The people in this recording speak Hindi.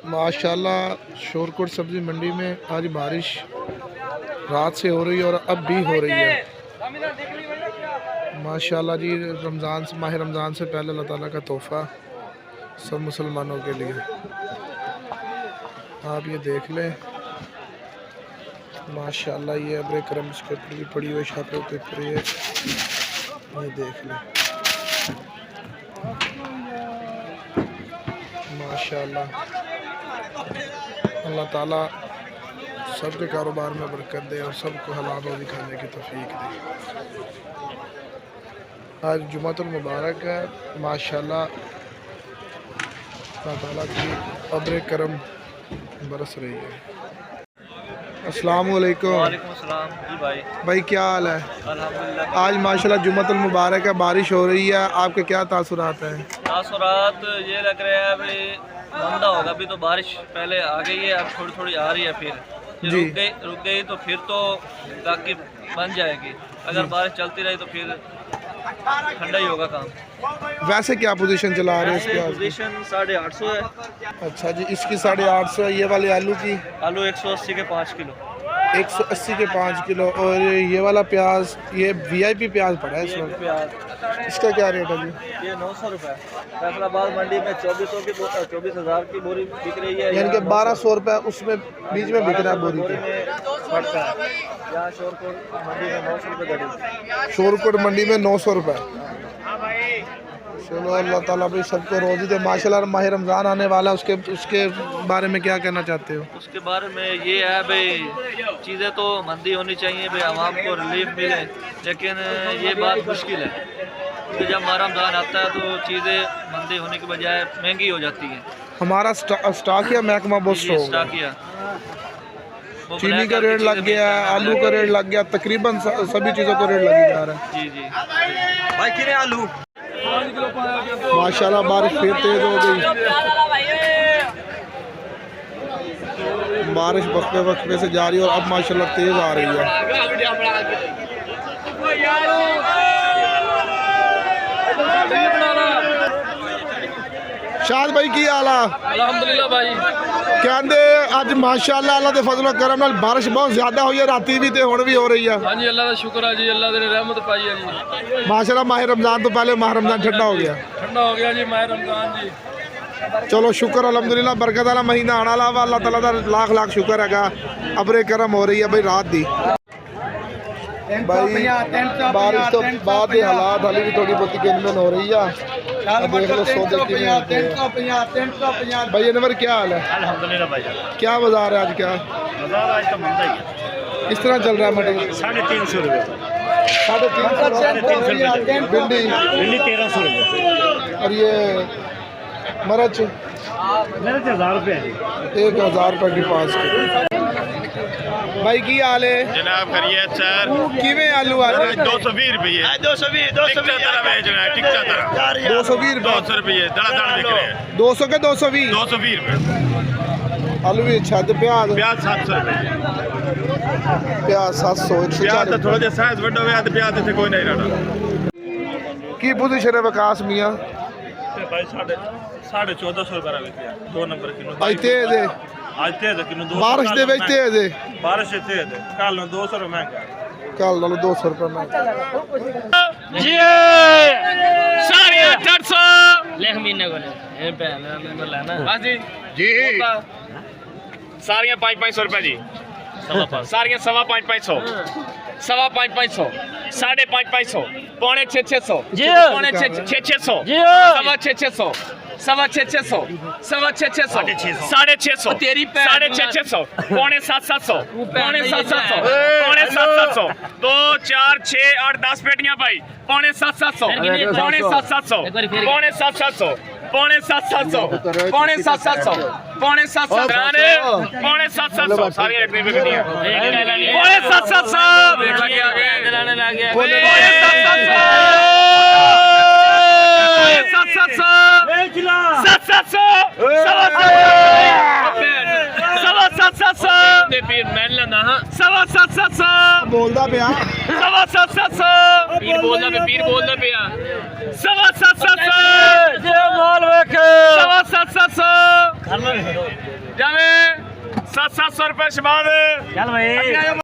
माशाल्लाह शोरकोट सब्ज़ी मंडी में आज बारिश रात से हो रही है और अब भी हो रही है। माशाल्लाह जी, रमज़ान से माह रमज़ान से पहले अल्लाह ताला का तोहफ़ा सब मुसलमानों के लिए। आप ये देख लें माशाल्लाह, ये अब्रे करम इसके ऊपर भी पड़ी हुई छापों के ऊपर, ये देख लें माशाल्लाह। अल्लाह ताला सबके कारोबार में बरकत दे और सबको हलाल रोज़ी खाने की तौफीक दे। आज जुमातुल मुबारक है माशाल्लाह, अल्लाह ताला की अब्रे करम बरस रही है। अस्सलाम वालेकुम। वालेकुम सलाम जी भाई क्या हाल है? अल्हम्दुलिल्लाह। आज माशाल्लाह जुम्मतुल मुबारक है, बारिश हो रही है, आपके क्या तासुरात हैं? तासुरात ये लग रहा है भाई मंदा होगा। अभी तो बारिश पहले आ गई है, अब थोड़ी थोड़ी आ रही है, फिर जी। रुक गई तो फिर तो ताकि बन जाएगी। अगर बारिश चलती रही तो फिर ठंडा ही होगा काम। वैसे क्या पोजीशन चला रहे हैं इसके? पोजीशन 850 है। अच्छा जी, इसकी 850 है। ये वाले आलू की? आलू 180 के 5 किलो। 180 के 5 किलो। और ये वाला प्याज, ये VIP प्याज पड़ा है इस वक्त, प्याज इसका क्या रेट है जी? ये 900 रुपये। फैसलाबाद मंडी में 24,000 की बोरी बिक रही है, यानी कि 1200 रुपये उसमें बीच में बिक रहा है बोरी के। पड़ता है। यहाँ शोरकोट मंडी में 900 रुपये गड़ी। शोरकोट मंडी में 900 रुपये। चलो अल्लाह ताला भाई सबको रोज़ी दे। माशाल्लाह माह रमज़ान आने वाला, उसके बारे में क्या कहना चाहते हो? उसके बारे में ये है भाई, चीज़ें तो मंदी होनी चाहिए भाई, आवाम को रिलीफ मिले, लेकिन ये बात मुश्किल है कि जब माह रमज़ान आता है तो चीज़ें मंदी होने के बजाय महंगी हो जाती हैं। हमारा स्टाकिया महकमा बहुत स्लो हो गया। चीनी का रेट लग गया, आलू का रेट लग गया, तकरीबन सभी चीज़ों को रेट लग जा रहा है। जी जी भाई, कितने आलू? माशाल्लाह बारिश फिर तेज हो गई। बारिश वक्फे से जा रही है और अब माशाल्लाह तेज आ रही है। शाद भाई की हाल है? अल्हम्दुलिल्लाह भाई। कहते अज माशाल्लाह अल्लाह के फजलो करम नाल बारिश बहुत ज्यादा हुई है, राती भी ते हुण भी हो रही है। हाँ जी, अल्लाह का शुक्र है जी, अल्लाह ने रहमत पाई है जी। माशाल्लाह माह रमजान तो पहले माह रमजान ठंडा हो गया, ठंडा हो गया जी माह रमजान जी। चलो शुक्र अल्हम्दुलिल्लाह, बरकत वाला महीना आने वाला वा। अल्लाह ताला दा लाख लाख शुक्र है, अबरे करम हो रही है भाई रात दी। भाई बारिश तो बाद के हालात हाली भी थोड़ी बहुत गिनमिन हो रही है। देख लो सौदे भाई अनवर क्या हाल है? अल्हम्दुलिल्लाह भाई। क्या बाजार है आज? क्या बाजार आज तो मंदा ही है। किस तरह चल रहा है मटर? 350 रुपये। 350 भिंडी? भिंडी 1300 रुपये। और ये मरच? मेरे 1000 रुपये है। 1000 रुपये की 5 किलो। भाई की हाल है जनाब? खैरियत सर। किवें आलू आ रहे? 220 रुपये। 220 बेचना है, टिक्का तरह 220 रुपये। 200 रुपये दड़ा बिक रहे हैं। 200 के 220? 220 रुपये। आलू भी अच्छा है। प्याज? प्याज 700 रुपये। प्याज 700। प्याज तो थोड़ा जिहा साइज वड्डा हुआ तो प्याज इत्थे कोई नहीं रहना। की पोजीशन है विकास मियां? भाई 1450 रुपये विक गया 2 नंबर किलो। आज तेज है, आज तेज है किलो। बारिश दे विच तेज है। बारिश से तेज है, कल 200 रुपये महंगा। कल नालों 200 रुपये में जी सारे 800 लेख महीने को ले लेना बस जी जी सारियां 500 रुपये जी। सारियां 550 550 550 पौने 600 पौने 600 सवा 600 650 तेरी 650 पौने 700 पौने 700 2 4 6 8 10 पेटियां भाई पौने 700 पौने 700 पौने 700 पौने 700 पौने 700 पौने 700 पौने 700 सारी इतनी बिकनियां पौने 700 देखा के आगे दिलाने लग गया पौने 700 बोलदा पिया पीर बोलदा पिया 700 माल वेख 700 700 रुपए शबाद।